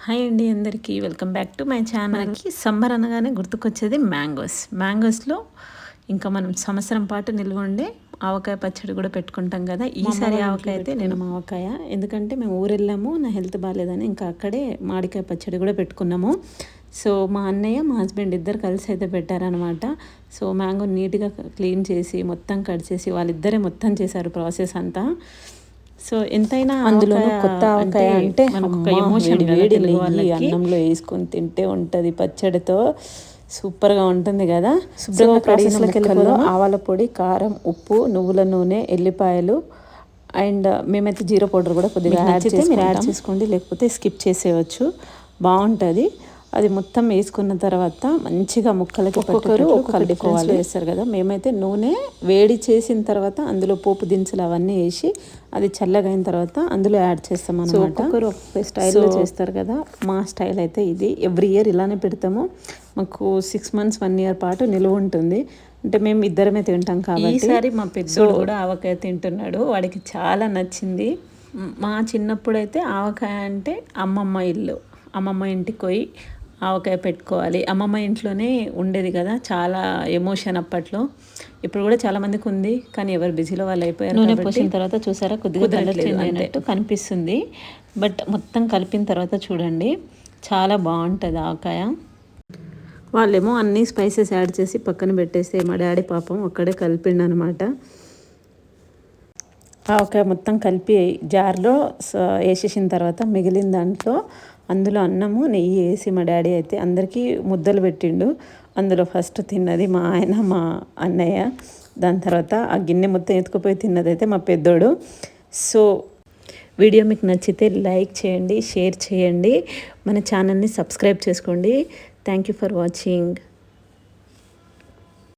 Hi అండి అందరికీ welcome back to my channel. మనకి సమ్మర్ అనగానే గుర్తుకొచ్చేది మ్యాంగోస్లో ఇంకా మనం సంవత్సరం పాటు నిల్వ ఉండే ఆవకాయ పచ్చడి కూడా పెట్టుకుంటాం కదా. ఈసారి ఆవకాయ అయితే నేను ఆవకాయ, ఎందుకంటే మేము ఊరు వెళ్ళాము, నా హెల్త్ బాగాలేదని ఇంకా అక్కడే మామిడికాయ పచ్చడి కూడా పెట్టుకున్నాము. సో మా అన్నయ్య మా హస్బెండ్ ఇద్దరు కలిసి అయితే పెట్టారనమాట. సో మ్యాంగో నీట్గా క్లీన్ చేసి మొత్తం కట్ చేసి వాళ్ళిద్దరే మొత్తం చేశారు ప్రాసెస్ అంతా. సో ఎంతైనా అందులో కొత్త ఆవకాయ అంటే మనకు ఎమోషన్, వేడి నెయ్యి అన్నంలో వేసుకొని తింటే ఉంటుంది పచ్చడితో, సూపర్గా ఉంటుంది కదా. శుభ్రంగా ప్రాసెస్లోకి వెళ్ళిపోదాం. ఆవాల పొడి, కారం, ఉప్పు, నువ్వుల నూనె, ఎల్లిపాయలు అండ్ మేమైతే జీరా పౌడర్ కూడా కొద్దిగా మీరు యాడ్ చేసుకోండి, లేకపోతే స్కిప్ చేసేయచ్చు, బాగుంటుంది. అది మొత్తం వేసుకున్న తర్వాత మంచిగా ముక్కలకి ఒక్కొక్కరు ఒక్కొక్క డిఫరెన్స్లో వేస్తారు కదా. మేమైతే నూనె వేడి చేసిన తర్వాత అందులో పోపు దినుసులు అవన్నీ వేసి అది చల్లగా అయిన తర్వాత అందులో యాడ్ చేస్తాం అన్నమాట. ఒక్కొక్కరు ఒక్కొక్క స్టైల్లో చేస్తారు కదా. మా స్టైల్ అయితే ఇది. ఎవ్రీ ఇయర్ ఇలానే పెడతాము. మాకు 6 months 1 year పాటు నిలువ ఉంటుంది. అంటే మేము ఇద్దరమే తింటాం కాబట్టి. ఈసారి మా పెద్దోడు కూడా ఆవకాయ తింటున్నాడు, వాడికి చాలా నచ్చింది. మా చిన్నప్పుడు అయితే ఆవకాయ అంటే అమ్మమ్మ ఇంటికి పోయి ఆవకాయ పెట్టుకోవాలి, అమ్మమ్మ ఇంట్లోనే ఉండేది కదా. చాలా ఎమోషన్ అప్పట్లో. ఇప్పుడు కూడా చాలామందికి ఉంది, కానీ ఎవరు బిజీలో వాళ్ళు అయిపోయారు. నూనె పోసిన తర్వాత చూసారా కొద్దిగా కలర్ చేంజ్ అయినట్టు కనిపిస్తుంది, బట్ మొత్తం కలిపిన తర్వాత చూడండి చాలా బాగుంటుంది ఆవకాయ. వాళ్ళేమో అన్ని స్పైసెస్ యాడ్ చేసి పక్కన పెట్టేస్తే మా డాడీ పాపం అక్కడే కలిపిండు అనమాట. ఆవకాయ మొత్తం కలిపి జార్లో వేసేసిన తర్వాత మిగిలిన దాంట్లో అందులో అన్నము నెయ్యి వేసి మా డాడీ అయితే అందరికీ ముద్దలు పెట్టిండు. అందులో ఫస్ట్ తిన్నది మా ఆయన, మా అన్నయ్య. దాని తర్వాత ఆ గిన్నె మొత్తం ఎత్తుకుపోయి తిన్నది అయితే మా పెద్దోడు. సో వీడియో మీకు నచ్చితే లైక్ చేయండి, షేర్ చేయండి, మన ఛానల్ని సబ్స్క్రైబ్ చేసుకోండి. Thank you for watching.